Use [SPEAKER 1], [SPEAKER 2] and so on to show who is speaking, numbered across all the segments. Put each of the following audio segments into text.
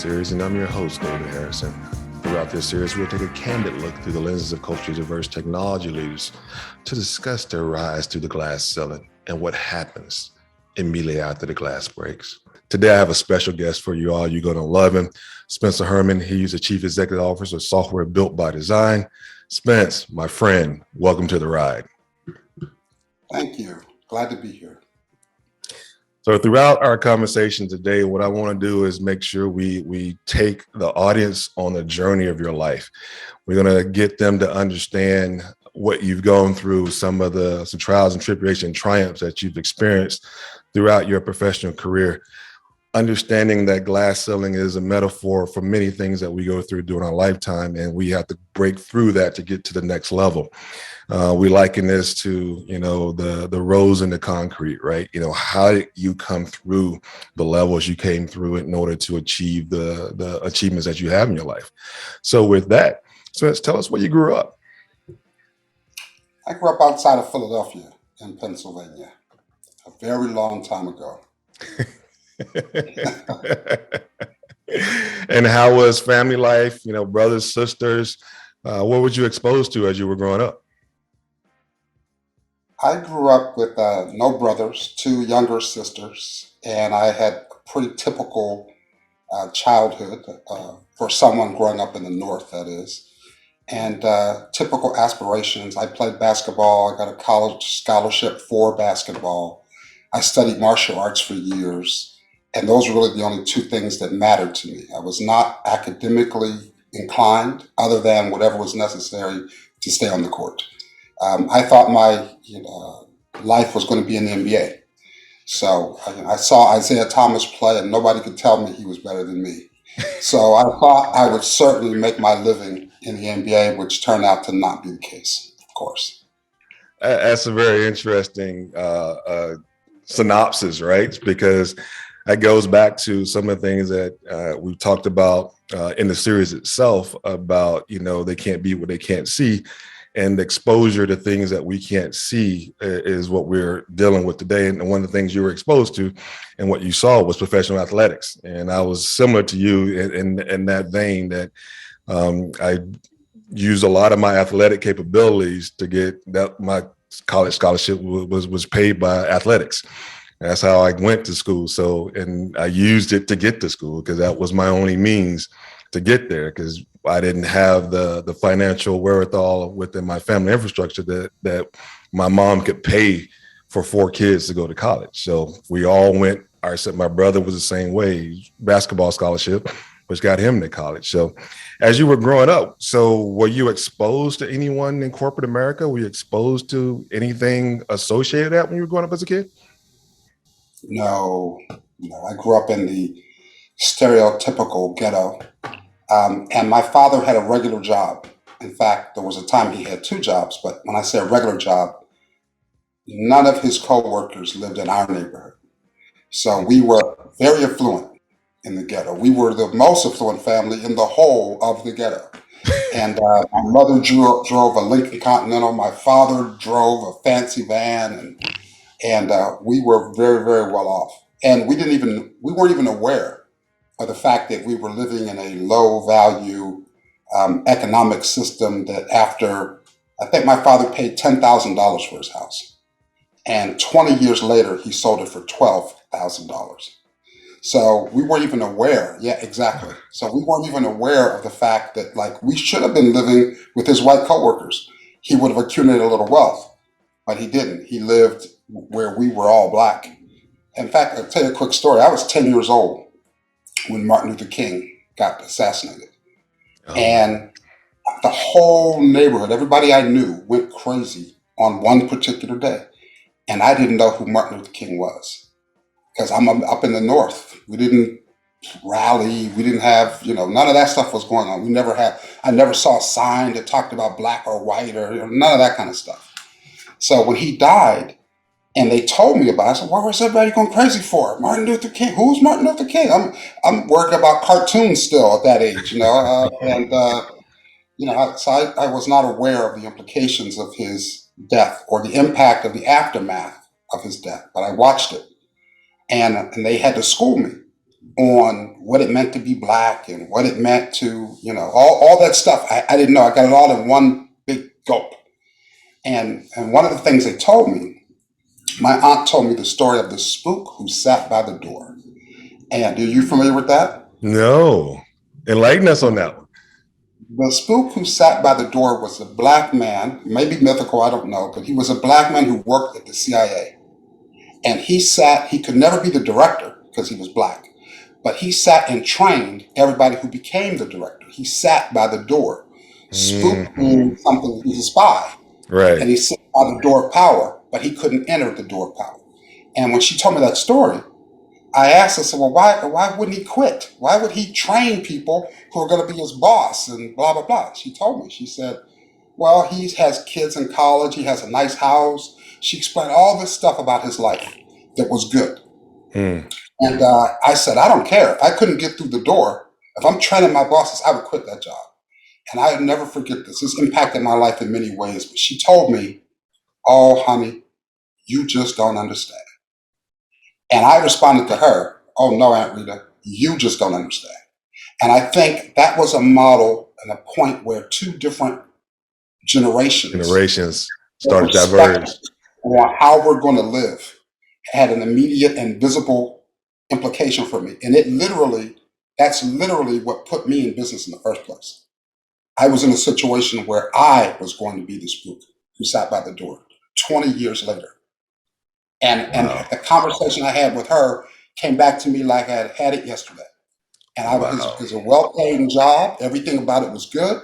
[SPEAKER 1] series, and I'm your host, David Harrison. Throughout this series, we'll take a candid look through the lenses of culturally diverse technology leaders to discuss their rise through the glass ceiling and what happens immediately after the glass breaks. Today, I have a special guest for you all. You're going to love him. Spencer Herman. He's the Chief Executive Officer of Software Built by Design. Spence, my friend, welcome to the ride.
[SPEAKER 2] Thank you. Glad to be here.
[SPEAKER 1] So throughout our conversation today, what I want to do is make sure we take the audience on the journey of your life. We're going to get them to understand what you've gone through, some trials and tribulation and triumphs that you've experienced throughout your professional career. Understanding that glass ceiling is a metaphor for many things that we go through during our lifetime, and we have to break through that to get to the next level. We liken this to, the rose in the concrete, right? How did you come through the levels you came through in order to achieve the achievements that you have in your life? So with that, Spence, tell us where you grew up.
[SPEAKER 2] I grew up outside of Philadelphia in Pennsylvania a very long time ago.
[SPEAKER 1] And how was family life, brothers, sisters? What were you exposed to as you were growing up?
[SPEAKER 2] I grew up with no brothers, two younger sisters, and I had a pretty typical childhood for someone growing up in the North, that is. And typical aspirations. I played basketball. I got a college scholarship for basketball. I studied martial arts for years. And those were really the only two things that mattered to me. I was not academically inclined, other than whatever was necessary to stay on the court. I thought my life was going to be in the NBA. So I saw Isaiah Thomas play, and nobody could tell me he was better than me. So I thought I would certainly make my living in the NBA, which turned out to not be the case, of course.
[SPEAKER 1] That's a very interesting synopsis, right? Because that goes back to some of the things that we've talked about in the series itself about, they can't be what they can't see. And the exposure to things that we can't see is what we're dealing with today. And one of the things you were exposed to and what you saw was professional athletics. And I was similar to you in that vein, that I used a lot of my athletic capabilities to get that. My college scholarship was paid by athletics. That's how I went to school. So, and I used it to get to school because that was my only means to get there, because I didn't have the financial wherewithal within my family infrastructure that my mom could pay for 4 kids to go to college. So we all went. My brother was the same way, basketball scholarship, which got him to college. So as you were growing up, so were you exposed to anyone in corporate America? Were you exposed to anything associated with that when you were growing up as a kid?
[SPEAKER 2] No. I grew up in the stereotypical ghetto. And my father had a regular job. In fact, there was a time he had 2 jobs, but when I say a regular job, none of his co-workers lived in our neighborhood. So we were very affluent in the ghetto. We were the most affluent family in the whole of the ghetto. And my mother drove a Lincoln Continental. My father drove a fancy van, and we were very, very well off. And we weren't even aware of the fact that we were living in a low value economic system, that after, I think my father paid $10,000 for his house. And 20 years later, he sold it for $12,000. So we weren't even aware. Yeah, exactly. So we weren't even aware of the fact that, like, we should have been living with his white coworkers. He would have accumulated a little wealth, but he didn't. He lived where we were all black. In fact, I'll tell you a quick story. I was 10 years old when Martin Luther King got assassinated. And the whole neighborhood, everybody I knew, went crazy on one particular day. And I didn't know who Martin Luther King was, because I'm up in the North. We didn't rally. We didn't have, none of that stuff was going on. I never saw a sign that talked about black or white or none of that kind of stuff. So when he died, and they told me about it, I said, "What was everybody going crazy for? Martin Luther King? Who's Martin Luther King?" I'm working about cartoons still at that age, so I was not aware of the implications of his death or the impact of the aftermath of his death, but I watched it, and they had to school me on what it meant to be black and what it meant to, all that stuff. I didn't know. I got it all in one big gulp. And one of the things they told me, my aunt told me the story of the spook who sat by the door. And are you familiar with that?
[SPEAKER 1] No. Enlighten us on that one.
[SPEAKER 2] The spook who sat by the door was a black man, maybe mythical, I don't know, but he was a black man who worked at the CIA. And he could never be the director because he was black, but he sat and trained everybody who became the director. He sat by the door. Spook
[SPEAKER 1] Mhm.
[SPEAKER 2] means something, he's a spy.
[SPEAKER 1] Right.
[SPEAKER 2] And he sat by the door of power, but he couldn't enter the door of power. And when she told me that story, I asked her, I said, well, why wouldn't he quit? Why would he train people who are going to be his boss and blah, blah, blah? She told me, she said, well, he has kids in college. He has a nice house. She explained all this stuff about his life that was good.
[SPEAKER 1] Mm.
[SPEAKER 2] And I said, I don't care. If I couldn't get through the door, if I'm training my bosses, I would quit that job. And I would never forget this. This impacted my life in many ways. But she told me, oh, honey, you just don't understand. And I responded to her, oh, no, Aunt Rita, you just don't understand. And I think that was a model and a point where two different generations
[SPEAKER 1] Generations
[SPEAKER 2] that
[SPEAKER 1] started
[SPEAKER 2] perspective
[SPEAKER 1] diverge.
[SPEAKER 2] on how we're going to live had an immediate and visible implication for me. And that's literally what put me in business in the first place. I was in a situation where I was going to be the spook who sat by the door 20 years later. And
[SPEAKER 1] Wow.
[SPEAKER 2] the conversation I had with her came back to me like I had had it yesterday. And
[SPEAKER 1] Wow.
[SPEAKER 2] it was a well paid job. Everything about it was good.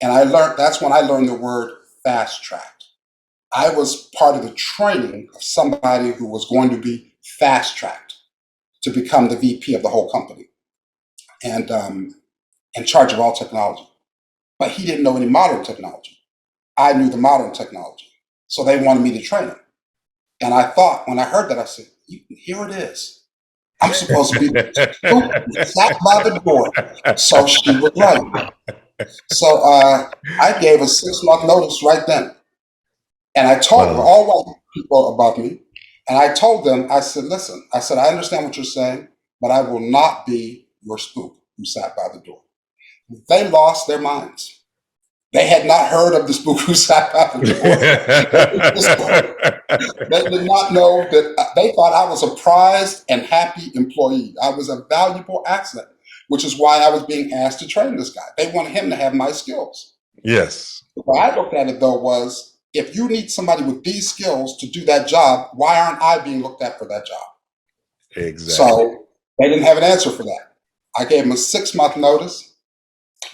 [SPEAKER 2] And that's when I learned the word fast tracked. I was part of the training of somebody who was going to be fast tracked to become the VP of the whole company and in charge of all technology. But he didn't know any modern technology. I knew the modern technology. So they wanted me to train him. And I thought, when I heard that, I said, here it is. I'm supposed to be the spook who sat by the door. So she was right. So I gave a 6 month notice right then. And I told
[SPEAKER 1] Wow.
[SPEAKER 2] all white people above me, and I told them, I said, listen, I said, I understand what you're saying, but I will not be your spook who sat by the door. They lost their minds. They had not heard of the spook who sat by the door. They did not know that they thought I was a prized and happy employee. I was a valuable asset, which is why I was being asked to train this guy. They wanted him to have my skills.
[SPEAKER 1] Yes.
[SPEAKER 2] The way I looked at it though was, if you need somebody with these skills to do that job, why aren't I being looked at for that job?
[SPEAKER 1] Exactly.
[SPEAKER 2] So they didn't have an answer for that. I gave them a 6 month notice.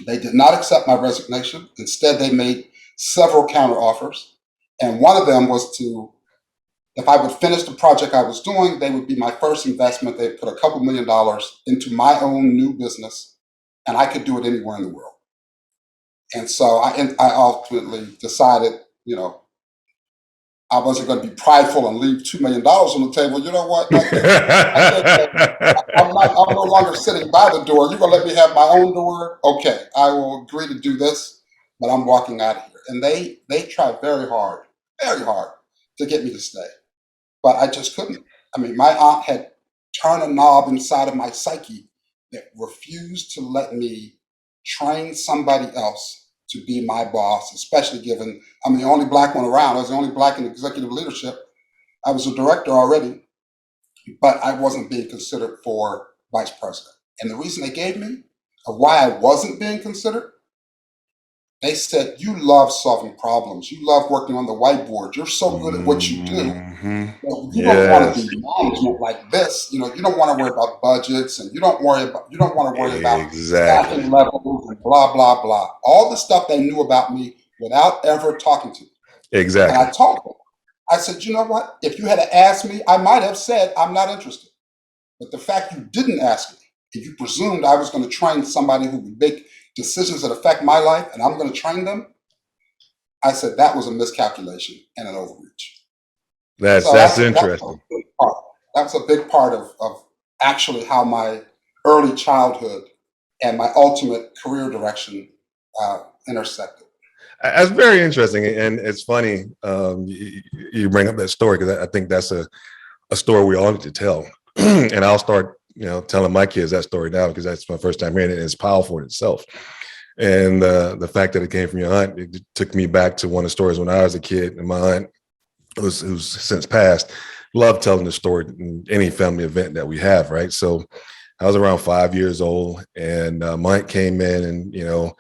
[SPEAKER 2] They did not accept my resignation. Instead, they made several counter offers. And one of them was if I would finish the project I was doing, they would be my first investment. They'd put a couple $1,000,000 into my own new business, and I could do it anywhere in the world. And so I ultimately decided, I wasn't going to be prideful and leave $2 million on the table. You know what? I'm no longer sitting by the door. You're going to let me have my own door? Okay, I will agree to do this, but I'm walking out of here. And they tried very hard to get me to stay, but I just couldn't. I mean, my aunt had turned a knob inside of my psyche that refused to let me train somebody else to be my boss, especially given I'm the only black one around. I was the only black in executive leadership. I was a director already, but I wasn't being considered for vice president. And the reason they gave me of why I wasn't being considered, they said, you love solving problems. You love working on the whiteboard. You're so good at what you do.
[SPEAKER 1] Hmm.
[SPEAKER 2] You don't want to
[SPEAKER 1] Yes.
[SPEAKER 2] be management like this. You don't want to worry about budgets, and you don't want to worry about staffing
[SPEAKER 1] Exactly.
[SPEAKER 2] levels and blah blah blah. All the stuff they knew about me without ever talking to me. And I
[SPEAKER 1] Exactly.
[SPEAKER 2] told them, I said, you know what? If you had asked me, I might have said I'm not interested. But the fact you didn't ask me, and you presumed I was going to train somebody who would make decisions that affect my life, and I'm going to train them, I said that was a miscalculation and an overreach.
[SPEAKER 1] That's
[SPEAKER 2] So
[SPEAKER 1] that's
[SPEAKER 2] that's a
[SPEAKER 1] interesting.
[SPEAKER 2] big part. That's a big part of actually how my early childhood and my ultimate career direction intersected.
[SPEAKER 1] That's very interesting, and it's funny you bring up that story because I think that's a story we all need to tell. And I'll start telling my kids that story now because that's my first time hearing it. And it's powerful in itself. And the fact that it came from your aunt, it took me back to one of the stories when I was a kid. And my aunt, who's since passed, loved telling the story in any family event that we have, right? So I was around 5 years old, and my aunt came in and,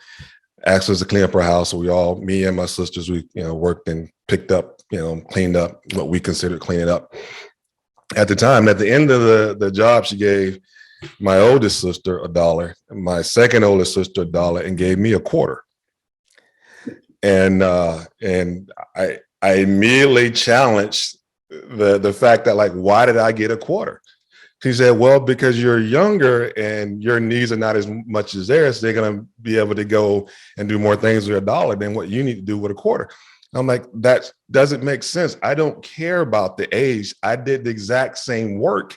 [SPEAKER 1] asked us to clean up her house. So we all, me and my sisters, we, worked and picked up, cleaned up what we considered cleaning up. At the time, at the end of the job, she gave my oldest sister $1, my second oldest sister $1, and gave me a quarter. And I immediately challenged the fact that, like, why did I get a quarter? She said, well, because you're younger and your needs are not as much as theirs, they're going to be able to go and do more things with $1 than what you need to do with a quarter. I'm like, that doesn't make sense. I don't care about the age. I did the exact same work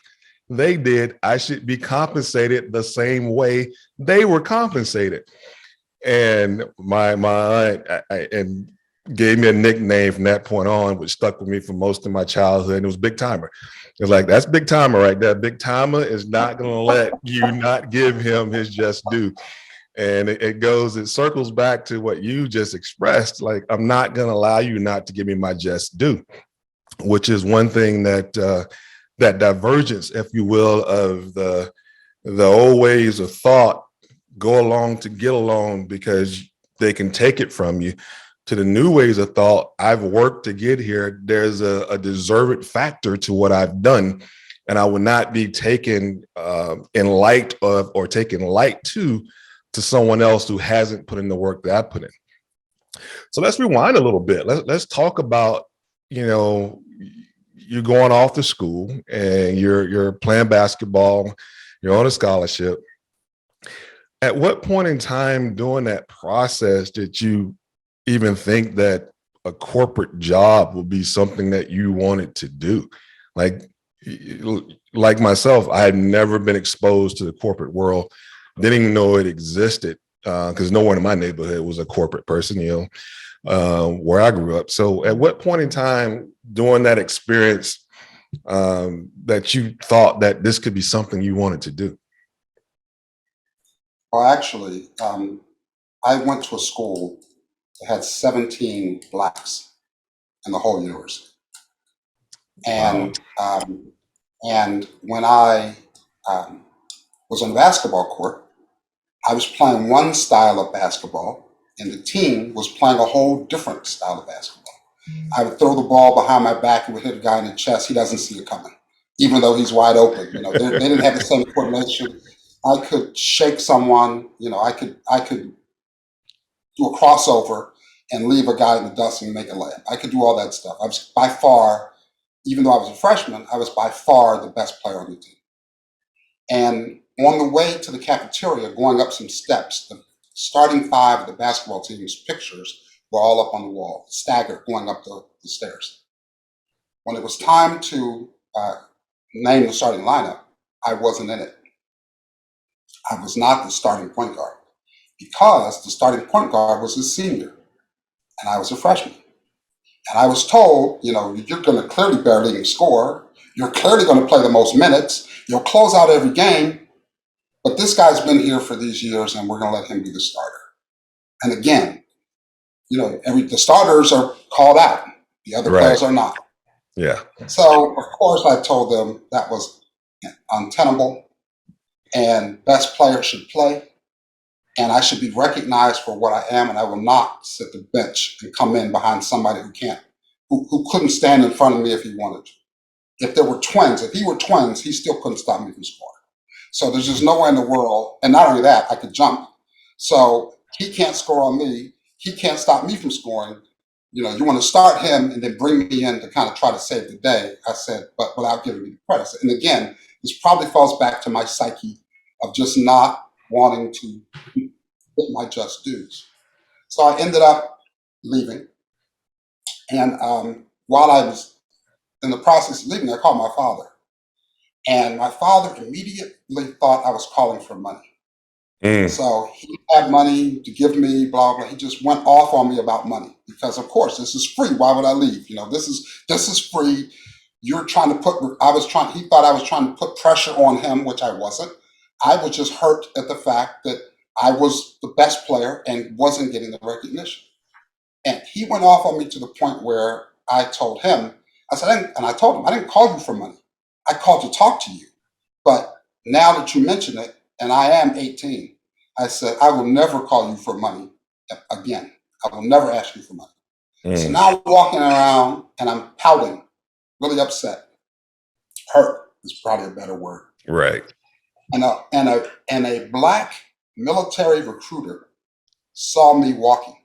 [SPEAKER 1] they did. I should be compensated the same way they were compensated. And my aunt and gave me a nickname from that point on, which stuck with me for most of my childhood. And it was Big Timer. It's like, that's Big Timer right there. Big Timer is not going to let you not give him his just due. And it circles back to what you just expressed. Like, I'm not going to allow you not to give me my just due, which is one thing that that divergence, if you will, of the old ways of thought go along to get along because they can take it from you, to the new ways of thought. I've worked to get here. There's a deserved factor to what I've done, and I will not be taken in light of or taken light to someone else who hasn't put in the work that I put in. So let's rewind a little bit. Let's talk about, you're going off to school and you're playing basketball, you're on a scholarship. At what point in time during that process did you even think that a corporate job would be something that you wanted to do? Like myself, I had never been exposed to the corporate world, didn't even know it existed because no one in my neighborhood was a corporate person, where I grew up. So at what point in time during that experience that you thought that this could be something you wanted to do?
[SPEAKER 2] Well, actually, I went to a school that had 17 blacks in the whole university.
[SPEAKER 1] Wow.
[SPEAKER 2] And when I was on the basketball court, I was playing one style of basketball, and the team was playing a whole different style of basketball. I would throw the ball behind my back, it would hit a guy in the chest. He doesn't see it coming, even though he's wide open. They didn't have the same coordination. I could shake someone. I could do a crossover and leave a guy in the dust and make a layup. I could do all that stuff. I was by far, even though I was a freshman, I was by far the best player on the team. And on the way to the cafeteria, going up some steps, the starting five of the basketball team's pictures were all up on the wall, staggered going up the stairs. When it was time to name the starting lineup, I wasn't in it. I was not the starting point guard because the starting point guard was a senior and I was a freshman. And I was told, you're going to clearly barely score. You're clearly going to play the most minutes. You'll close out every game. But this guy's been here for these years, and we're going to let him be the starter. And again, the starters are called out. The other
[SPEAKER 1] Right.
[SPEAKER 2] players are not.
[SPEAKER 1] Yeah.
[SPEAKER 2] So, of course, I told them that was untenable, and best players should play, and I should be recognized for what I am, and I will not sit the bench and come in behind somebody who couldn't stand in front of me if he wanted to. If he were twins, he still couldn't stop me from scoring. So there's just no way in the world, and not only that, I could jump. So he can't score on me. He can't stop me from scoring. You want to start him and then bring me in to kind of try to save the day. I said, but without giving me the credit. And again, this probably falls back to my psyche of just not wanting to get my just dues. So I ended up leaving. And while I was in the process of leaving, I called my father. And my father immediately thought I was calling for money.
[SPEAKER 1] Mm.
[SPEAKER 2] So he had money to give me, blah, blah. He just went off on me about money because, of course, this is free. Why would I leave? This is free. You're trying to put, he thought I was trying to put pressure on him, which I wasn't. I was just hurt at the fact that I was the best player and wasn't getting the recognition. And he went off on me to the point where I told him, I told him, I didn't call you for money. I called to talk to you. But now that you mention it, and I am 18, I said, I will never call you for money again. I will never ask you for money. So
[SPEAKER 1] Mm,
[SPEAKER 2] now I'm walking around and I'm pouting, really upset. Hurt is probably a better word.
[SPEAKER 1] right.
[SPEAKER 2] And a black military recruiter saw me walking,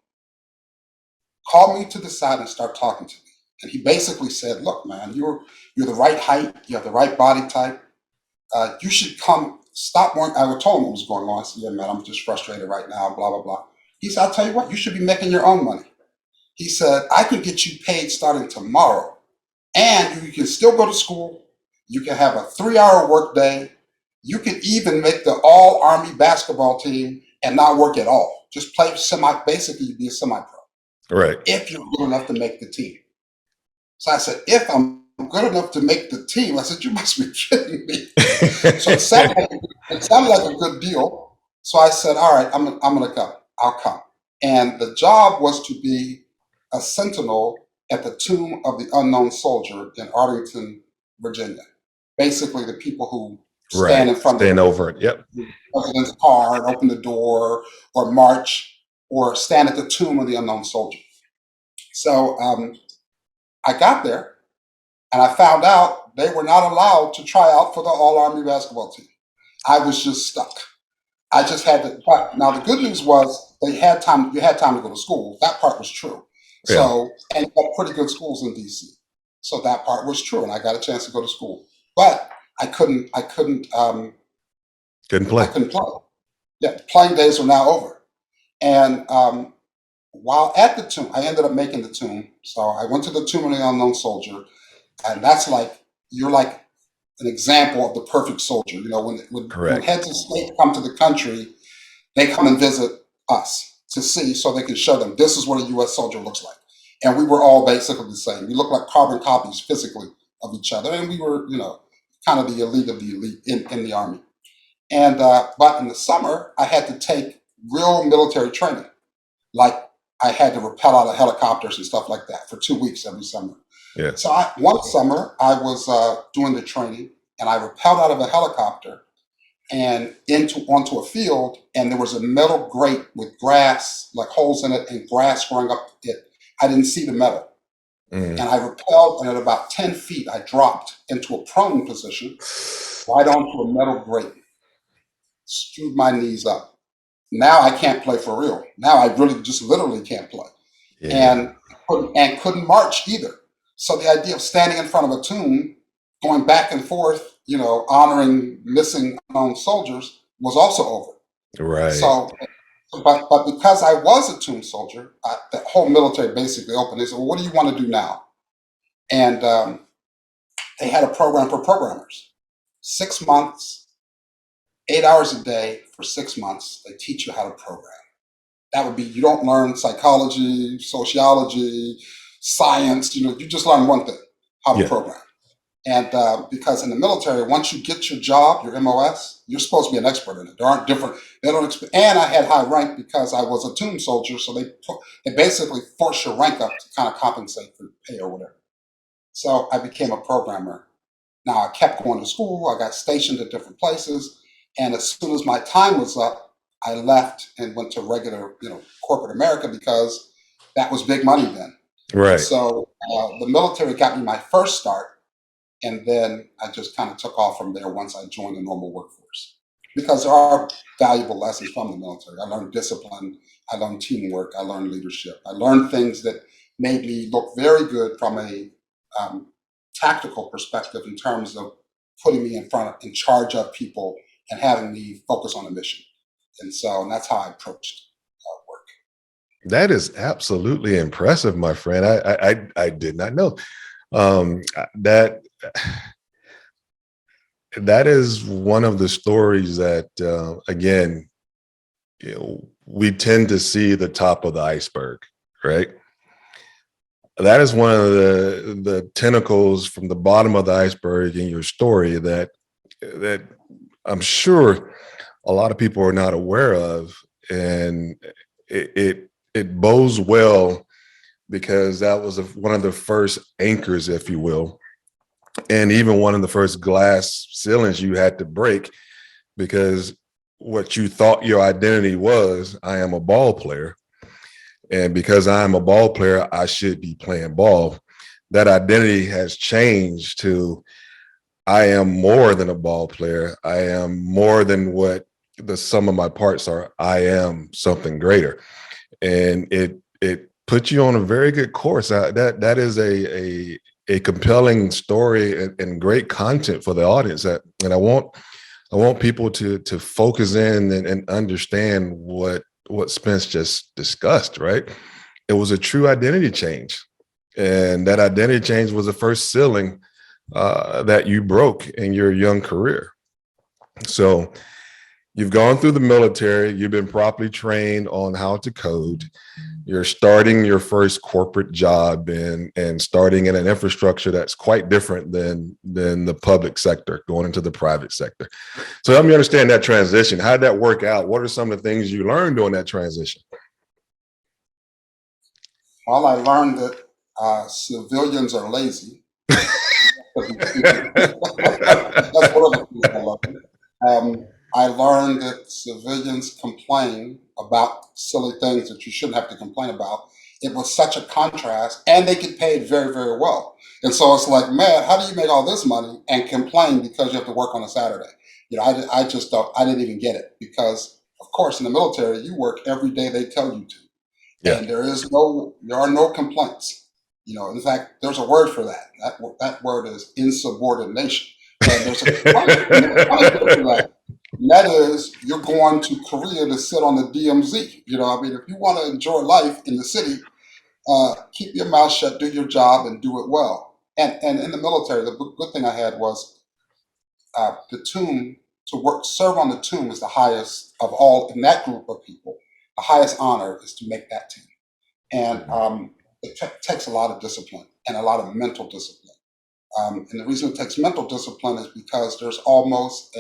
[SPEAKER 2] called me to the side and started talking to me. And he basically said, "Look, man, you're the right height, you have the right body type. You should come. Stop worrying." I told him what was going on. I said, "Yeah, man, I'm just frustrated right now. Blah blah blah." He said, "I'll tell you what. You should be making your own money." He said, "I can get you paid starting tomorrow, and you can still go to school. You can have a 3-hour work day. You can even make the all Army basketball team and not work at all. Just play semi. Basically, be a semi-pro
[SPEAKER 1] Right.
[SPEAKER 2] if you're good enough to make the team." So I said, "If I'm good enough to make the team," I said, "You must be kidding me." So it sounded like a good deal. So I said, "All right, I'm going to come. I'll come." And the job was to be a sentinel at the tomb of the unknown soldier in Arlington, Virginia. Basically, the people who stand
[SPEAKER 1] Right.
[SPEAKER 2] in front of
[SPEAKER 1] Stand over it. Yep.
[SPEAKER 2] the president's car and open the door or march or stand at the tomb of the unknown soldier. So I got there and I found out they were not allowed to try out for the All Army basketball team. I was just stuck. I just had to. But now the good news was they had time. You had time to go to school. That part was true.
[SPEAKER 1] Yeah.
[SPEAKER 2] So and you got pretty good schools in DC. So that part was true, and I got a chance to go to school. But I couldn't. I couldn't.
[SPEAKER 1] Couldn't
[SPEAKER 2] I
[SPEAKER 1] play.
[SPEAKER 2] couldn't play. Yeah, playing days were now over. And while at the tomb, I ended up making the tomb. So I went to the tomb of the unknown soldier, and that's like you're like an example of the perfect soldier. You know, when
[SPEAKER 1] Correct.
[SPEAKER 2] heads of state come to the country, they come and visit us to see so they can show them this is what a U.S. soldier looks like. And we were all basically the same. We looked like carbon copies physically of each other, and we were, kind of the elite of the elite in the army. And but in the summer, I had to take real military training, like I had to rappel out of helicopters and stuff like that for 2 weeks every summer.
[SPEAKER 1] Yeah.
[SPEAKER 2] So one summer, I was doing the training, and I rappelled out of a helicopter and into onto a field, and there was a metal grate with grass, like holes in it, and grass growing up it. I didn't see the metal,
[SPEAKER 1] Mm.
[SPEAKER 2] and I rappelled, and at about 10 feet, I dropped into a prone position, right onto a metal grate, screwed my knees up. Now I can't play for real. Now I really just literally can't play,
[SPEAKER 1] Yeah.
[SPEAKER 2] and couldn't march either. So the idea of standing in front of a tomb, going back and forth, honoring missing unknown soldiers, was also over.
[SPEAKER 1] Right.
[SPEAKER 2] So, but because I was a tomb soldier, the whole military basically opened. They said, "Well, what do you want to do now?" And they had a program for programmers. 6 months, 8 hours a day for 6 months. They teach you how to program. That would be, you don't learn psychology, sociology, science. You just learn one thing: how to
[SPEAKER 1] Yeah.
[SPEAKER 2] program. And because in the military, once you get your job, your MOS, you're supposed to be an expert in it. There aren't different. They don't. And I had high rank because I was a tomb soldier, so they basically force your rank up to kind of compensate for pay or whatever. So I became a programmer. Now I kept going to school. I got stationed at different places, and as soon as my time was up, I left and went to regular, corporate America because that was big money then. And
[SPEAKER 1] Right.
[SPEAKER 2] so the military got me my first start, and then I just kind of took off from there once I joined the normal workforce. Because there are valuable lessons from the military. I learned discipline, I learned teamwork, I learned leadership. I learned things that made me look very good from a um, tactical perspective in terms of putting me in charge of people and having me focus on a mission. And that's how I approached work.
[SPEAKER 1] That is absolutely impressive, my friend. I did not know that. That is one of the stories that, again, we tend to see the top of the iceberg, right? That is one of the tentacles from the bottom of the iceberg in your story that I'm sure a lot of people are not aware of, and it bodes well because that was one of the first anchors, if you will, and even one of the first glass ceilings you had to break because what you thought your identity was, I am a ball player. And because I'm a ball player, I should be playing ball. That identity has changed to I am more than a ball player. I am more than what the sum of my parts are. I am something greater. And it puts you on a very good course. That is a compelling story and great content for the audience. And I want people to focus in and understand what Spence just discussed, right? It was a true identity change. And that identity change was the first ceiling that you broke in your young career. So you've gone through the military, you've been properly trained on how to code, you're starting your first corporate job and starting in an infrastructure that's quite different than the public sector, going into the private sector. So help me understand that transition. How did that work out? What are some of the things you learned during that transition?
[SPEAKER 2] Well, I learned that civilians are lazy. That's one of the things I learned. I learned that civilians complain about silly things that you shouldn't have to complain about. It was such a contrast, and they get paid very, very well. And so it's like, man, how do you make all this money and complain because you have to work on a Saturday? I just don't, I didn't even get it because, of course, in the military, you work every day they tell you to,
[SPEAKER 1] Yeah.
[SPEAKER 2] and there are no complaints. In fact, there's a word for that. That word is insubordination, and there's a punishment for that. And that is, you're going to Korea to sit on the DMZ. I mean, if you want to enjoy life in the city, keep your mouth shut, do your job, and do it well. And in the military, the good thing I had was the tomb to work serve on the tomb is the highest of all in that group of people. The highest honor is to make that team. And it takes a lot of discipline and a lot of mental discipline. And the reason it takes mental discipline is because there's almost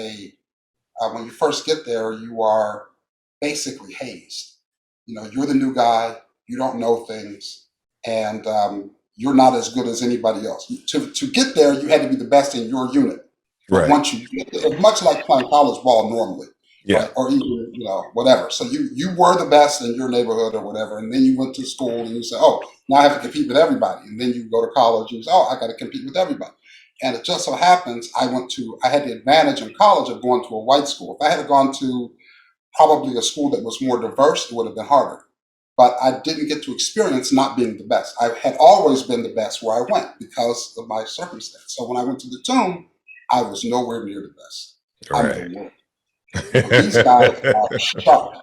[SPEAKER 2] when you first get there, you are basically hazed. You're the new guy, you don't know things, and you're not as good as anybody else. To get there, you had to be the best in your unit. But
[SPEAKER 1] Right.
[SPEAKER 2] once you get there, it's much like playing college ball normally,
[SPEAKER 1] Yeah.
[SPEAKER 2] right? Or even, whatever. So you were the best in your neighborhood or whatever, and then you went to school and you say, oh, now I have to compete with everybody. And then you go to college and you say, oh, I got to compete with everybody. And it just so happens I had the advantage in college of going to a white school. If I had gone to probably a school that was more diverse, it would have been harder. But I didn't get to experience not being the best. I had always been the best where I went because of my circumstance. So when I went to the tomb, I was nowhere near the best.
[SPEAKER 1] All
[SPEAKER 2] I'm the
[SPEAKER 1] right.
[SPEAKER 2] worst. These guys are sharp,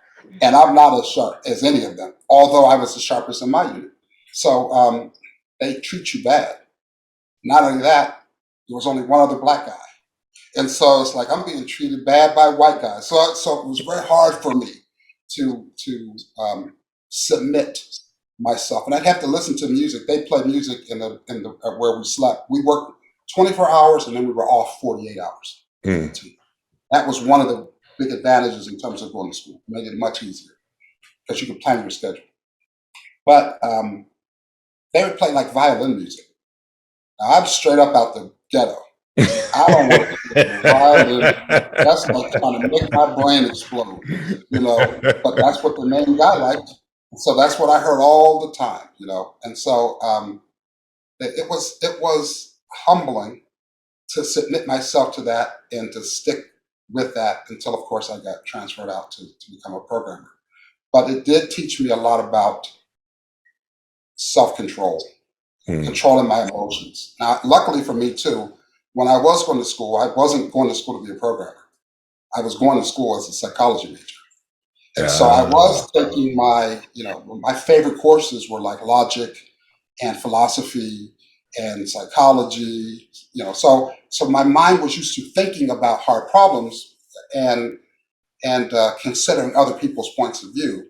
[SPEAKER 2] and I'm not as sharp as any of them, although I was the sharpest in my unit. So they treat you bad. Not only that, there was only one other black guy. And so it's like I'm being treated bad by white guys. So it was very hard for me to submit myself, and I'd have to listen to music. They play music in the where we slept. We worked 24 hours, and then we were off 48 hours in
[SPEAKER 1] Hmm.
[SPEAKER 2] between. That was one of the big advantages in terms of going to school. It made it much easier because you could plan your schedule. But they would play like violin music. Now I'm straight up out the ghetto. I don't want to hear the violin. That's like trying to make my brain explode. But that's what the main guy liked. So that's what I heard all the time. And so it was humbling to submit myself to that and to stick with that until, of course, I got transferred out to become a programmer. But it did teach me a lot about self control,
[SPEAKER 1] Hmm.
[SPEAKER 2] controlling my emotions. Now, luckily for me, too, when I was going to school, I wasn't going to school to be a programmer. I was going to school as a psychology major. And so I
[SPEAKER 1] Ah,
[SPEAKER 2] was taking my favorite courses were like logic and philosophy and psychology. So my mind was used to thinking about hard problems and considering other people's points of view.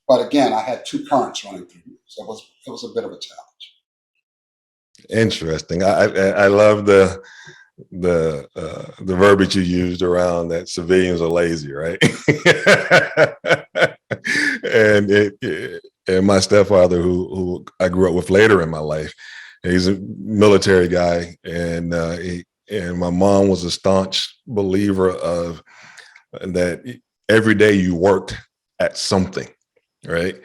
[SPEAKER 2] But again, I had two currents running through me, so it was a bit of a challenge.
[SPEAKER 1] Interesting. I love the verbiage you used around that civilians are lazy, right? and and my stepfather, who I grew up with later in my life, he's a military guy, and my mom was a staunch believer of that every day you worked at something, right?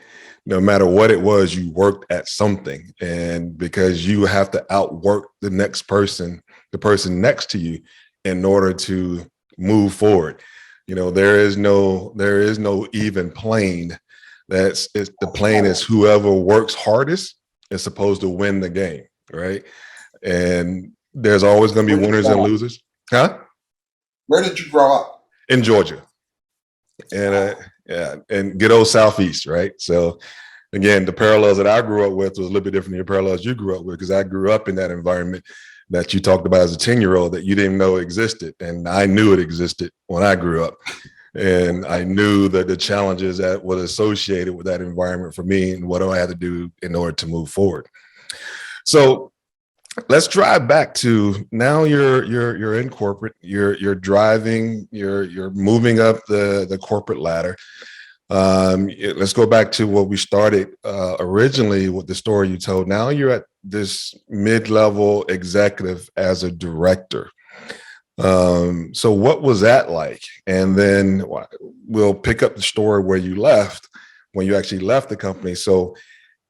[SPEAKER 1] No matter what it was, you worked at something. And because you have to outwork the next person, the person next to you, in order to move forward. There is no even plane. The plane is whoever works hardest is supposed to win the game, right? And there's always going to
[SPEAKER 2] Where
[SPEAKER 1] be
[SPEAKER 2] did you
[SPEAKER 1] winners and
[SPEAKER 2] grow up?
[SPEAKER 1] losers. Huh?
[SPEAKER 2] Where did you grow up?
[SPEAKER 1] In Georgia. And
[SPEAKER 2] Wow.
[SPEAKER 1] yeah, and good old Southeast, right? So again, the parallels that I grew up with was a little bit different than the parallels you grew up with, because I grew up in that environment that you talked about as a 10-year-old that you didn't know existed. And I knew it existed when I grew up. And I knew that the challenges that was associated with that environment for me and what do I have to do in order to move forward. So let's drive back to now you're in corporate, you're driving, you're moving up the corporate ladder. Let's go back to what we started originally with the story you told. Now you're at this mid-level executive as a director. So what was that like? And then we'll pick up the story where you left, when you actually left the company. So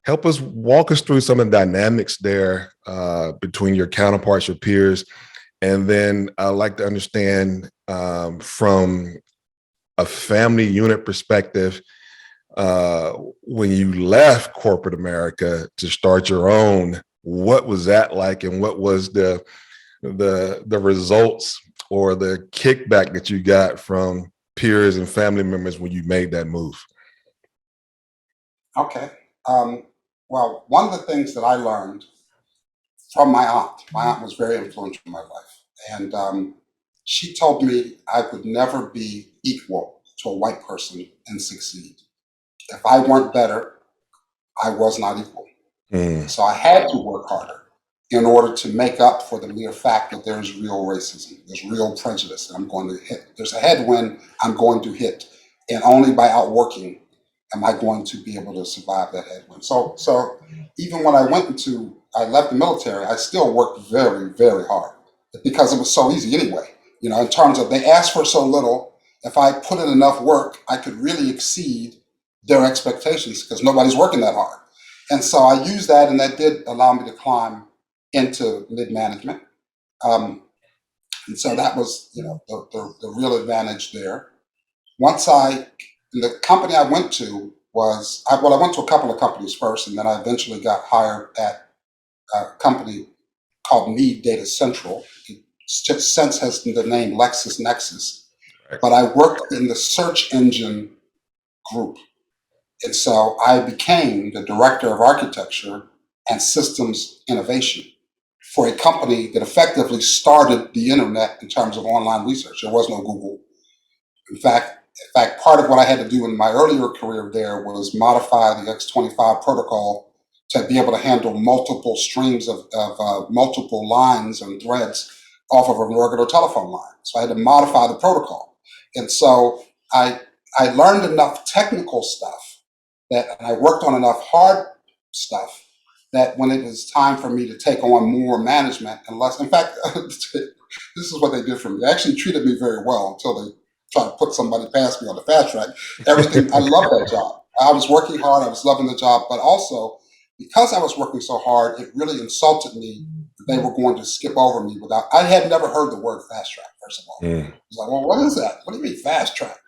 [SPEAKER 1] walk us through some of the dynamics there between your counterparts, your peers. And then I'd like to understand from a family unit perspective, uh, when you left corporate America to start your own, what was that like, and what was the results or the kickback that you got from peers and family members when you made that move?
[SPEAKER 2] Okay. Um, well, one of the things that I learned from my aunt was very influential in my life. And she told me I could never be equal to a white person and succeed. If I weren't better, I was not equal.
[SPEAKER 1] Mm,
[SPEAKER 2] So I had to work harder in order to make up for the mere fact that there's real racism, there's real prejudice that I'm going to hit. There's a headwind I'm going to hit. And only by outworking am I going to be able to survive that headwind. So even when I left the military, I still worked very, very hard because it was so easy anyway. You know, in terms of they asked for so little, if I put in enough work, I could really exceed their expectations because nobody's working that hard. And so I used that, and that did allow me to climb into mid management. Um, and so that was, the real advantage there. Once the company I went to I went to a couple of companies first, and then I eventually got hired at a company called Need Data Central. It since has the name LexisNexis,
[SPEAKER 1] right.
[SPEAKER 2] but I worked in the search engine group. And so I became the director of architecture and systems innovation for a company that effectively started the internet in terms of online research. There was no Google. In fact, part of what I had to do in my earlier career there was modify the X25 protocol to be able to handle multiple streams of multiple lines and threads off of a regular telephone line. So I had to modify the protocol. And so I, I learned enough technical stuff and I worked on enough hard stuff that when it was time for me to take on more management and less, in fact, this is what they did for me. They actually treated me very well until they tried to put somebody past me on the fast track. Everything, I loved that job. I was working hard, I was loving the job, but also because I was working so hard, it really insulted me that they were going to skip over me I had never heard the word fast track, first of all.
[SPEAKER 1] Mm.
[SPEAKER 2] I was like, well, what is that? What do you mean fast track?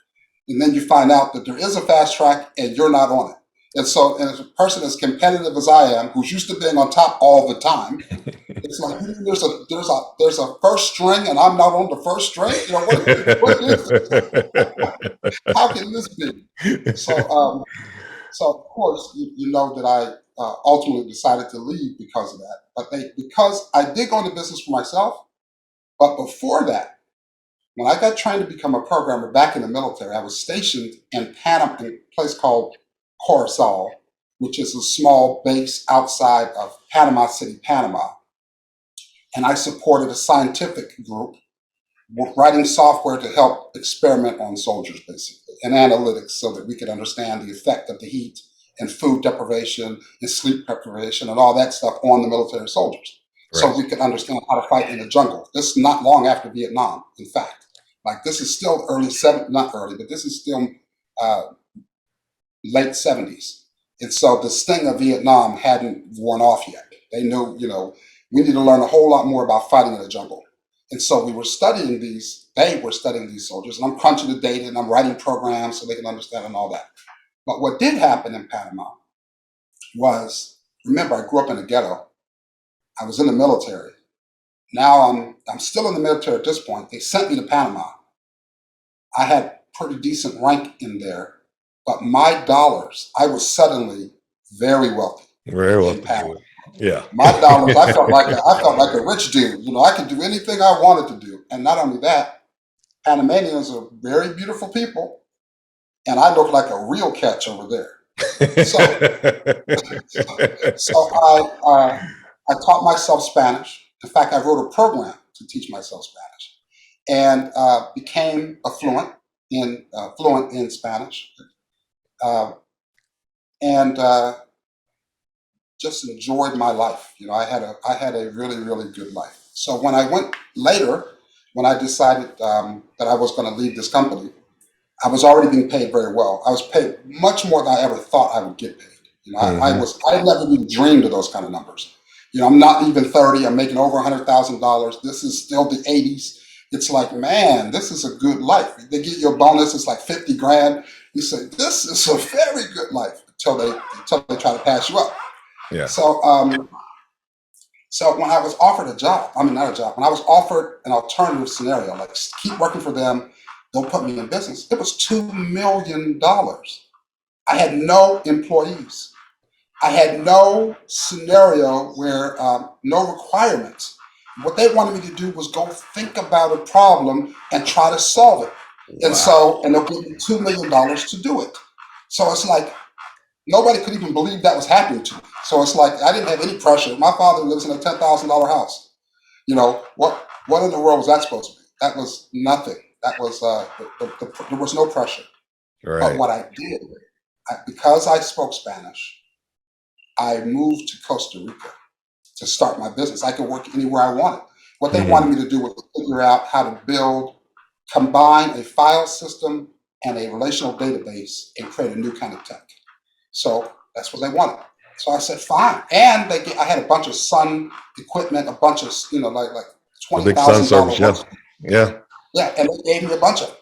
[SPEAKER 2] And then you find out that there is a fast track and you're not on it. And as a person as competitive as I am, who's used to being on top all the time, it's like there's a first string and I'm not on the first string. You know what is this? How can this be? So of course you know that I ultimately decided to leave because of that. Because I did go into business for myself, but before that, when I got trained to become a programmer back in the military, I was stationed in Panama, in a place called Coruscant, which is a small base outside of Panama City, Panama. and I supported a scientific group writing software to help experiment on soldiers, basically, and analytics so that we could understand the effect of the heat and food deprivation and sleep deprivation and all that stuff on the military soldiers. So
[SPEAKER 1] Right.
[SPEAKER 2] we could understand how to fight in the jungle. This is not long after Vietnam, in fact. Like this is still not early, but this is still uh, late 70s. And so the sting of Vietnam hadn't worn off yet. They knew, we need to learn a whole lot more about fighting in the jungle. And so they were studying these soldiers, and I'm crunching the data and I'm writing programs so they can understand and all that. But what did happen in Panama was, remember, I grew up in a ghetto. I was in the military. Now I'm still in the military at this point. They sent me to Panama. I had pretty decent rank in there, but my dollars, I was suddenly very wealthy
[SPEAKER 1] Very well
[SPEAKER 2] in
[SPEAKER 1] to do
[SPEAKER 2] Panama.
[SPEAKER 1] it. Yeah.
[SPEAKER 2] My dollars, I felt like a rich dude. I could do anything I wanted to do. And not only that, Panamanians are very beautiful people, and I look like a real catch over there. So, so I taught myself Spanish. In fact, I wrote a program to teach myself Spanish, and became fluent in Spanish, uh, and just enjoyed my life. I had a really really good life. So when I went later, when I decided that I was going to leave this company, I was already being paid very well. I was paid much more than I ever thought I would get paid.
[SPEAKER 1] Hmm.
[SPEAKER 2] I had never even dreamed of those kind of numbers. I'm not even 30. I'm making over $100,000. This is still the 80s. It's like, man, this is a good life. They give you a bonus. It's like 50 grand. You say, this is a very good life until they try to pass you up.
[SPEAKER 1] Yeah.
[SPEAKER 2] So, so when I was offered a job, I mean, not a job, when I was offered an alternative scenario, like keep working for them, they'll put me in business. It was $2 million. I had no employees. I had no scenario where no requirements. What they wanted me to do was go think about a problem and try to solve it.
[SPEAKER 1] Wow.
[SPEAKER 2] And they'll give me $2 million to do it. So it's like nobody could even believe that was happening to me. So it's like I didn't have any pressure. My father lives in a $10,000 house. What in the world was that supposed to be? That was nothing. That was there was no pressure. But
[SPEAKER 1] Right.
[SPEAKER 2] what I did, because I spoke Spanish, I moved to Costa Rica to start my business. I could work anywhere I wanted. What they
[SPEAKER 1] Hmm.
[SPEAKER 2] wanted me to do was figure out how to combine a file system and a relational database and create a new kind of tech. So that's what they wanted. So I said, fine. And I had a bunch of Sun equipment, a bunch of, like
[SPEAKER 1] The
[SPEAKER 2] twenty
[SPEAKER 1] big sun
[SPEAKER 2] thousand dollar
[SPEAKER 1] service. Yeah.
[SPEAKER 2] works.
[SPEAKER 1] Yeah.
[SPEAKER 2] Yeah, and they gave me a bunch of them.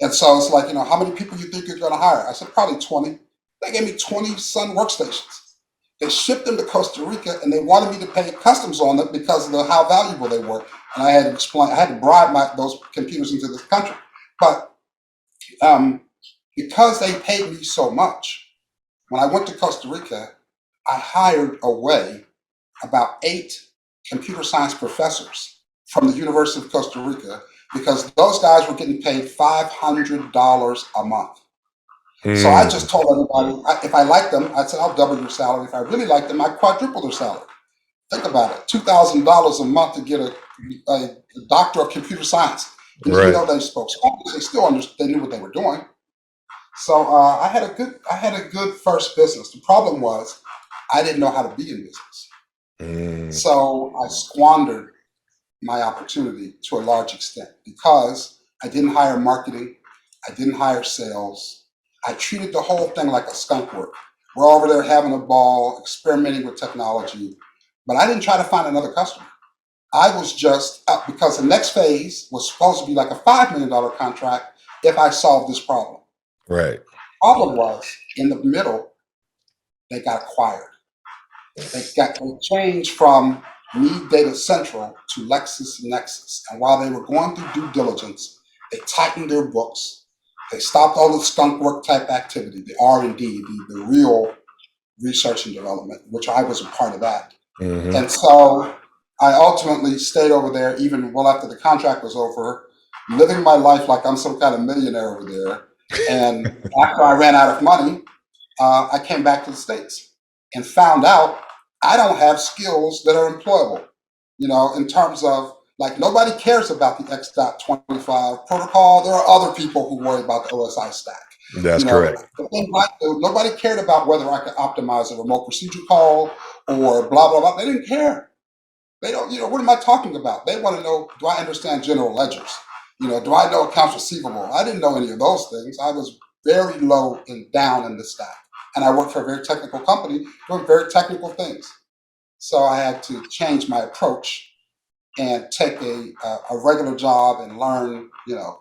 [SPEAKER 2] And so it's like, how many people you think you're going to hire? I said, probably 20. They gave me 20 Sun workstations. They shipped them to Costa Rica, and they wanted me to pay customs on them because of how valuable they were. And I had to bribe those computers into this country. But um, because they paid me so much, when I went to Costa Rica, I hired away about 8 computer science professors from the University of Costa Rica because those guys were getting paid $500 a month. So I just
[SPEAKER 1] Mm.
[SPEAKER 2] told everybody, if I liked them, I said, I'll double your salary. If I really liked them, I'd quadruple their salary. Think about it, $2,000 a month to get a doctor of computer science. And even
[SPEAKER 1] Right.
[SPEAKER 2] though they spoke Spanish, they still understood, they knew what they were doing. So I had a good first business. The problem was I didn't know how to be in business.
[SPEAKER 1] Mm.
[SPEAKER 2] So I squandered my opportunity to a large extent because I didn't hire marketing, I didn't hire sales. I treated the whole thing like a skunk work. We're over there having a ball, experimenting with technology, but I didn't try to find another customer. I was just because the next phase was supposed to be like a $5 million contract if I solved this problem.
[SPEAKER 1] Right.
[SPEAKER 2] Problem was in the middle, they got acquired. They changed from Me Data Central to LexisNexis. And while they were going through due diligence, they tightened their books. They stopped all the skunk work type activity, the R&D, the real research and development, which I was a part of that.
[SPEAKER 1] Hmm.
[SPEAKER 2] And so I ultimately stayed over there even well after the contract was over, living my life like I'm some kind of millionaire over there. And after I ran out of money, I came back to the States and found out I don't have skills that are employable. in terms of like nobody cares about the X.25 protocol. There are other people who worry about the OSI stack.
[SPEAKER 1] That's correct.
[SPEAKER 2] The thing I do, nobody cared about whether I could optimize a remote procedure call or blah, blah, blah. They didn't care. They don't, what am I talking about? They want to know, do I understand general ledgers? Do I know accounts receivable? I didn't know any of those things. I was very low and down in the stack. And I worked for a very technical company doing very technical things. So I had to change my approach and take a regular job and learn,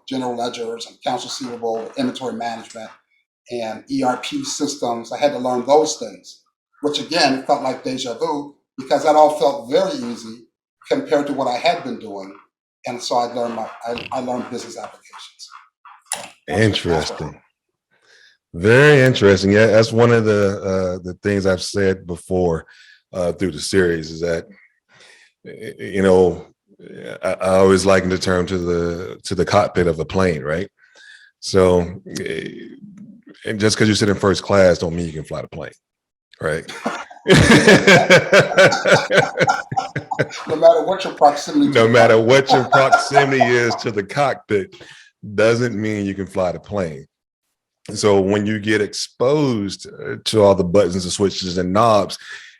[SPEAKER 2] general ledgers and accounts receivable, inventory management, and ERP systems. I had to learn those things, which again felt like deja vu because that all felt very easy compared to what I had been doing. And so I learned business applications.
[SPEAKER 1] Interesting. Very interesting. Yeah, that's one of the things I've said before through the series is that I always liken the term to the cockpit of a plane, right? So, and just because you sit in first class don't mean you can fly the plane, right?
[SPEAKER 2] No matter what your proximity
[SPEAKER 1] No matter what your proximity is to the cockpit doesn't mean you can fly the plane. So when you get exposed to all the buttons and switches and knobs,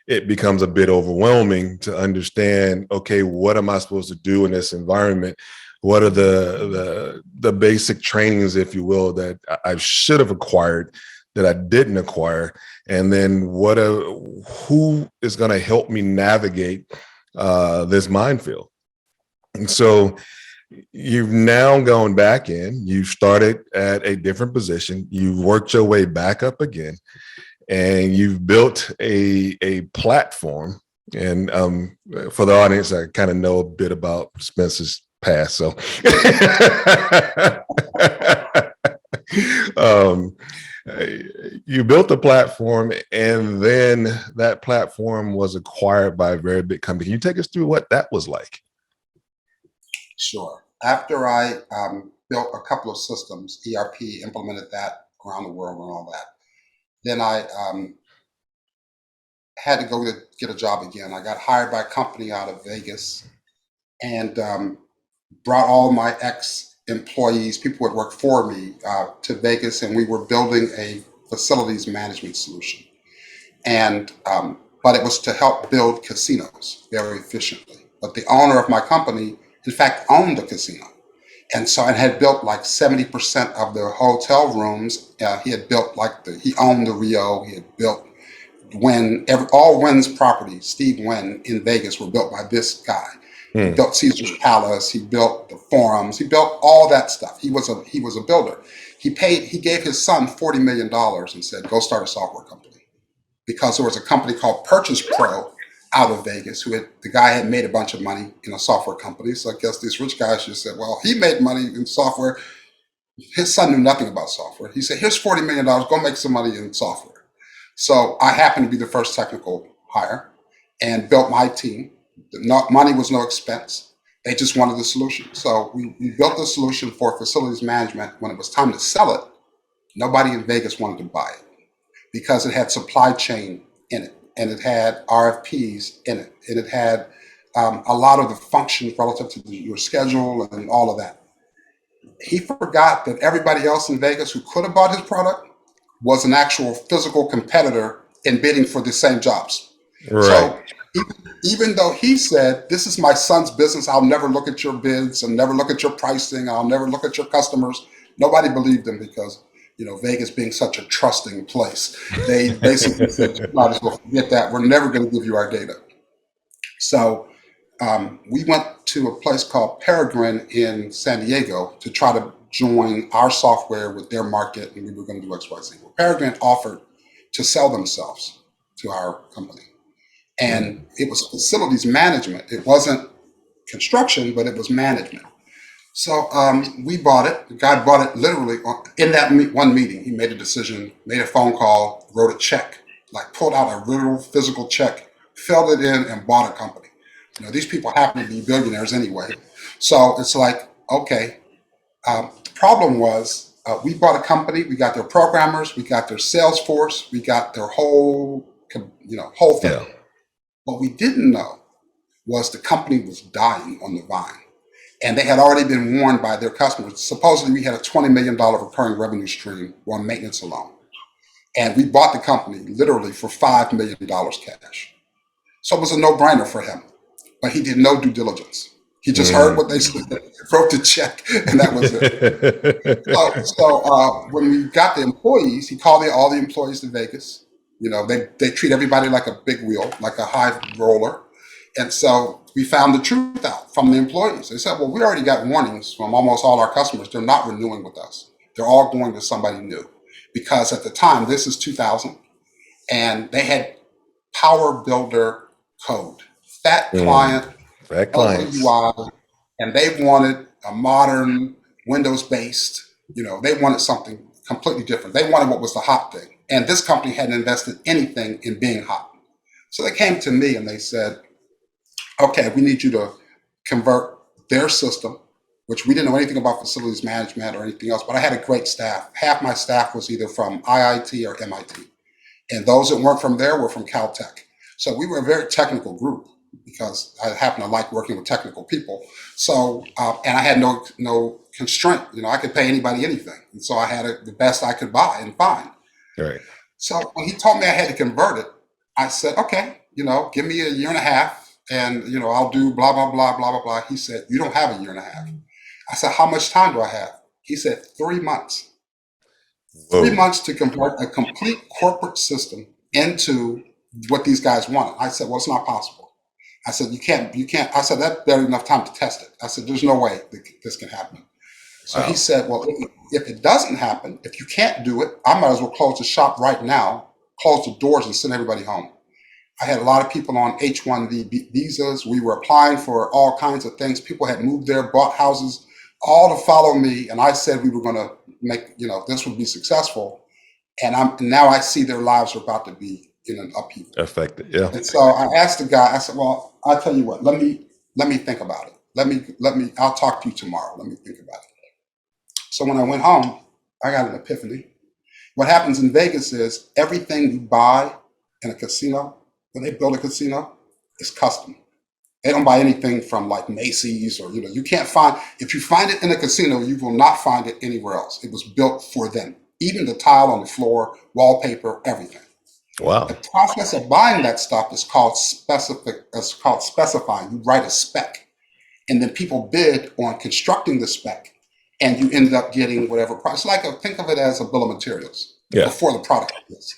[SPEAKER 1] it becomes a bit overwhelming to understand, okay, what am I supposed to do in this environment? What are the basic trainings, if you will, that I should have acquired that I didn't acquire? And then who is going to help me navigate this minefield? And so you've now gone back in, you started at a different position, you've worked your way back up again, and you've built a platform. And for the audience, I kind of know a bit about Spencer's past. So you built a platform, and then that platform was acquired by a very big company. Can you take us through what that was like?
[SPEAKER 2] Sure. After I built a couple of systems, ERP, implemented that around the world and all that, then I had to go get a job again. I got hired by a company out of Vegas and brought all my ex-employees, people who had worked for me, to Vegas, and we were building a facilities management solution. And but it was to help build casinos very efficiently. But the owner of my company, in fact, owned a casino. And so I had built like 70% of the hotel rooms. He had built he owned the Rio. He had built all Wynn's properties, Steve Wynn in Vegas, were built by this guy. He built Caesar's Palace. He built the Forums. He built all that stuff. He was a builder. He gave his son $40 million and said, go start a software company. Because there was a company called Purchase Pro out of Vegas the guy had made a bunch of money in a software company. So I guess these rich guys just said, well, he made money in software. His son knew nothing about software. He said, here's $40 million, go make some money in software. So I happened to be the first technical hire and built my team. Money was no expense. They just wanted the solution. So we built the solution for facilities management. When it was time to sell it, nobody in Vegas wanted to buy it because it had supply chain in it, and it had RFPs in it, and it had a lot of the functions relative to your schedule and all of that. He forgot that everybody else in Vegas who could have bought his product was an actual physical competitor in bidding for the same jobs.
[SPEAKER 1] Right.
[SPEAKER 2] So even though he said, this is my son's business, I'll never look at your bids and never look at your pricing, I'll never look at your customers, nobody believed him because Vegas being such a trusting place, they basically said, you might as well forget that. We're never going to give you our data. So we went to a place called Peregrine in San Diego to try to join our software with their market, and we were going to do XYZ. Well, Peregrine offered to sell themselves to our company. And it was facilities management. It wasn't construction, but it was management. So we bought it. The guy bought it literally in that one meeting. He made a decision, made a phone call, wrote a check, pulled out a real physical check, filled it in, and bought a company. These people happen to be billionaires anyway. So it's like, okay. The problem was we bought a company. We got their programmers. We got their sales force. We got their whole thing.
[SPEAKER 1] Yeah.
[SPEAKER 2] What we didn't know was the company was dying on the vine. And they had already been warned by their customers. Supposedly, we had a $20 million recurring revenue stream on maintenance alone. And we bought the company literally for $5 million cash. So it was a no brainer for him. But he did no due diligence. He just heard what they
[SPEAKER 1] Mm.
[SPEAKER 2] said, wrote the check, and that was it. So when we got the employees, he called all the employees to Vegas. They treat everybody like a big wheel, like a high roller. And so we found the truth out from the employees. They said, well, we already got warnings from almost all our customers. They're not renewing with us. They're all going to somebody new. Because at the time, this is 2000, and they had Power Builder code, fat
[SPEAKER 1] Mm.
[SPEAKER 2] client,
[SPEAKER 1] Fat
[SPEAKER 2] colorful
[SPEAKER 1] clients.
[SPEAKER 2] UI, and they wanted a modern Windows-based, they wanted something completely different. They wanted what was the hot thing. And this company hadn't invested anything in being hot. So they came to me and they said, okay, we need you to convert their system, which we didn't know anything about facilities management or anything else, but I had a great staff. Half my staff was either from IIT or MIT. And those that weren't from there were from Caltech. So we were a very technical group because I happen to like working with technical people. So, and I had no constraint. I could pay anybody anything. And so I had the best I could buy and find.
[SPEAKER 1] Right.
[SPEAKER 2] So when he told me I had to convert it, I said, okay, give me a year and a half and, I'll do blah, blah, blah, blah, blah, blah. He said, you don't have a year and a half. I said, how much time do I have? He said, 3 months. Three
[SPEAKER 1] Whoa.
[SPEAKER 2] months to convert a complete corporate system into what these guys wanted. I said, well, it's not possible. I said, you can't. I said, that's barely enough time to test it. I said, there's no way this can happen. So he
[SPEAKER 1] Wow.
[SPEAKER 2] said, well, if it doesn't happen, if you can't do it, I might as well close the shop right now, close the doors and send everybody home. I had a lot of people on H-1B visas. We were applying for all kinds of things. People had moved there, bought houses, all to follow me. And I said we were going to make, this would be successful. And now I see their lives are about to be in an upheaval.
[SPEAKER 1] Affected. Yeah.
[SPEAKER 2] And so I asked the guy, I said, well, I'll tell you what, let me think about it. I'll talk to you tomorrow. Let me think about it. So when I went home, I got an epiphany. What happens in Vegas is everything you buy in a casino, when they build a casino, is custom. They don't buy anything from like Macy's or, you can't find, if you find it in a casino, you will not find it anywhere else. It was built for them. Even the tile on the floor, wallpaper, everything. The
[SPEAKER 1] Wow.
[SPEAKER 2] process of buying that stuff is called specifying. You write a spec and then people bid on constructing the spec and you end up getting whatever price. Think of it as a bill of materials
[SPEAKER 1] Yeah.
[SPEAKER 2] before the product is.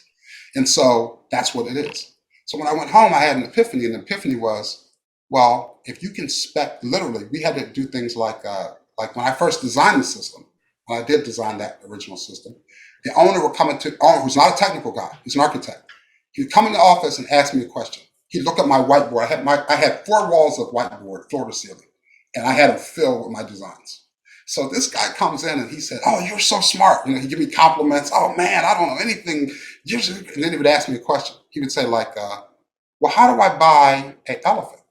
[SPEAKER 2] And so that's what it is. So when I went home, I had an epiphany, and the epiphany was, well, if you can spec, literally, we had to do things like when I first designed the system, when I did design that original system, the owner would come who's not a technical guy, he's an architect. He would come in the office and ask me a question. He'd look at my whiteboard. I had 4 walls of whiteboard, floor to ceiling, and I had them filled with my designs. So this guy comes in and he said, "Oh, you're so smart." He'd give me compliments. "Oh man, I don't know anything." And then he would ask me a question. He would say like, "Well, how do I buy an elephant?"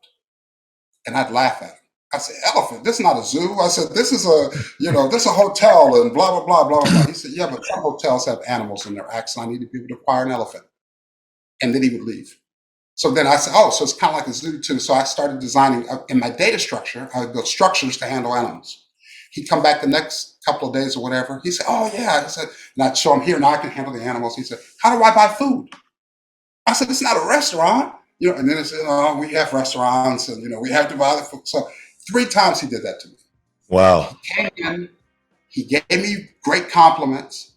[SPEAKER 2] And I'd laugh at him. I said, "Elephant? This is not a zoo." I said, "This is this is a hotel and blah blah blah blah blah." He said, "Yeah, but some hotels have animals in their acts. So I need to be able to acquire an elephant." And then he would leave. So then I said, "Oh, so it's kind of like a zoo too." So I started designing in my data structure. I would build structures to handle animals. He'd come back the next couple of days or whatever. He said, "Oh yeah." He said, and I'd show him, "Here, now I can handle the animals." He said, "How do I buy food?" I said, "It's not a restaurant." And then he said, "Oh, we have restaurants and, we have to buy the food." So 3 times he did that to me. He
[SPEAKER 1] Wow.
[SPEAKER 2] came in, he gave me great compliments.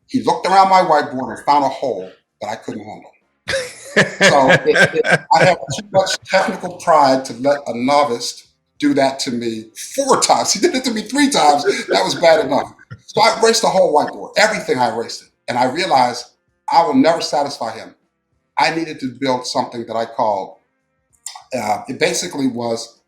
[SPEAKER 2] He looked around my whiteboard and found a hole that I couldn't handle. So I have too much technical pride to let a novice do that to me 4 times. He did it to me 3 times. That was bad enough. So I erased the whole whiteboard, everything. I erased it. And I realized I will never satisfy him. I needed to build something that I called, it basically was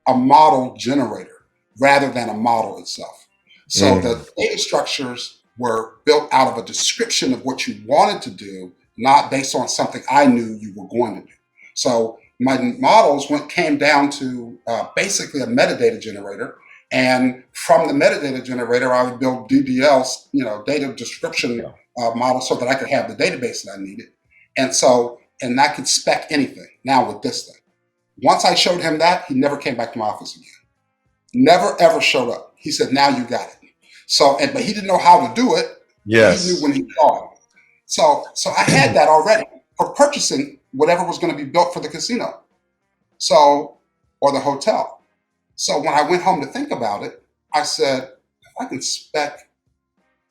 [SPEAKER 2] a model generator rather than a model itself. So
[SPEAKER 1] Mm.
[SPEAKER 2] the data structures were built out of a description of what you wanted to do, not based on something I knew you were going to do. So my models came down to basically a metadata generator. And from the metadata generator, I would build DDLs, data description
[SPEAKER 1] Yeah.
[SPEAKER 2] models so that I could have the database that I needed. And I could spec anything now with this thing. Once I showed him that, he never came back to my office again. Never ever showed up. He said, now you got it. So, but he didn't know how to do it, but he knew
[SPEAKER 1] Yes.
[SPEAKER 2] when he saw it. So I had that already for purchasing whatever was going to be built for the casino. So, or the hotel. So when I went home to think about it, I said, if I can spec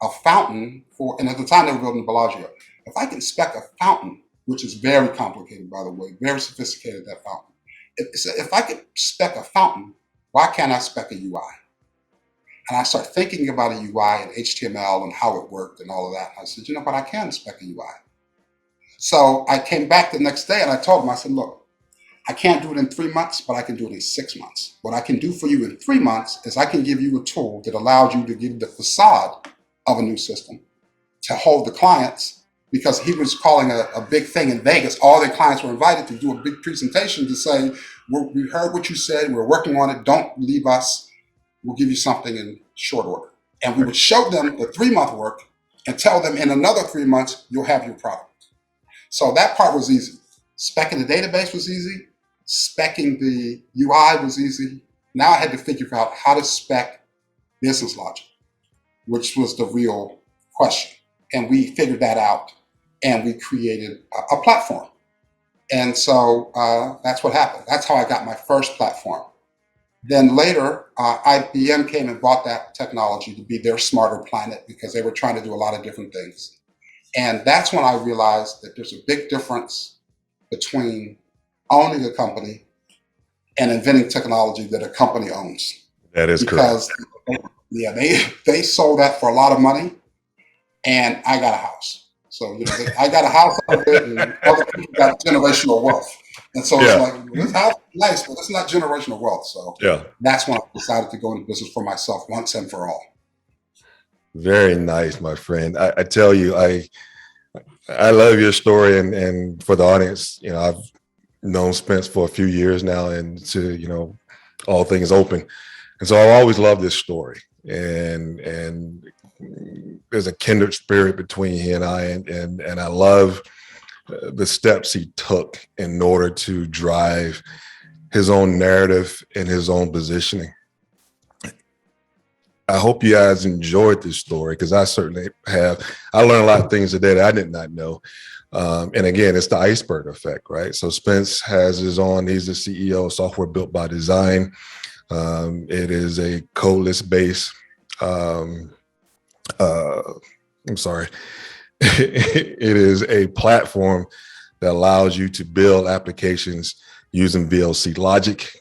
[SPEAKER 2] a fountain for, and at the time they were building Bellagio, if I can spec a fountain, which is very complicated, by the way, very sophisticated, that fountain. If I could spec a fountain, why can't I spec a UI? And I started thinking about a UI and HTML and how it worked and all of that. And I said, you know what, I can spec a UI. So I came back the next day and I told him, I said, look, I can't do it in 3 months, but I can do it in 6 months. What I can do for you in 3 months is I can give you a tool that allows you to give the facade of a new system to hold the clients, because he was calling a big thing in Vegas. All their clients were invited to do a big presentation to say, we heard what you said, we're working on it, don't leave us, we'll give you something in short order. And we would show them the 3-month work and tell them in another 3 months, you'll have your product. So that part was easy. Specking the database was easy. Specking the UI was easy. Now I had to figure out how to spec business logic, which was the real question. And we figured that out and we created a platform. And so that's what happened. That's how I got my first platform. Then later, IBM came and bought that technology to be their smarter planet because they were trying to do a lot of different things. And that's when I realized that there's a big difference between owning a company and inventing technology that a company owns.
[SPEAKER 1] That is correct.
[SPEAKER 2] Because they sold that for a lot of money, and I got a house. So I got a house out of it, and other people got generational wealth. And so it's
[SPEAKER 1] Yeah.
[SPEAKER 2] like, well, this house is nice, but it's not generational wealth. So
[SPEAKER 1] Yeah.
[SPEAKER 2] that's when I decided to go into business for myself once and for all.
[SPEAKER 1] Very nice, my friend. I tell you, I love your story, and for the audience, I've known Spence for a few years now, and to all things open, and so I always love this story, and there's a kindred spirit between he and I, and I love the steps he took in order to drive his own narrative and his own positioning. I hope you guys enjoyed this story, because I certainly have. I learned a lot of things today that I did not know. And again, it's the iceberg effect, right? So Spence has his own, he's the CEO of Software Built by Design. It is a codeless based, I'm sorry, it is a platform that allows you to build applications using VLC logic.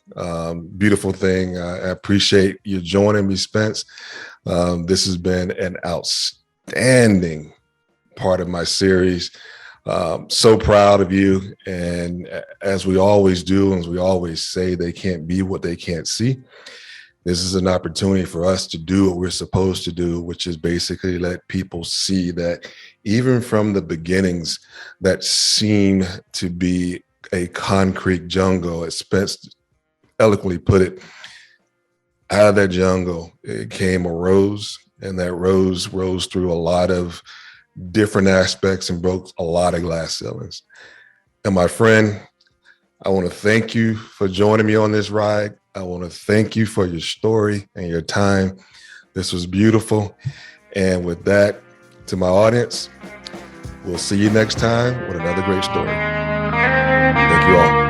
[SPEAKER 1] Beautiful thing. I appreciate you joining me, Spence. This has been an outstanding part of my series. So proud of you. And as we always do, and as we always say, they can't be what they can't see. This is an opportunity for us to do what we're supposed to do, which is basically let people see that even from the beginnings that seem to be a concrete jungle, as Spence eloquently put it, out of that jungle, it came a rose, and that rose rose through a lot of different aspects and broke a lot of glass ceilings. And my friend, I want to thank you for joining me on this ride. I want to thank you for your story and your time. This was beautiful. And with that, to my audience, we'll see you next time with another great story. Thank you all.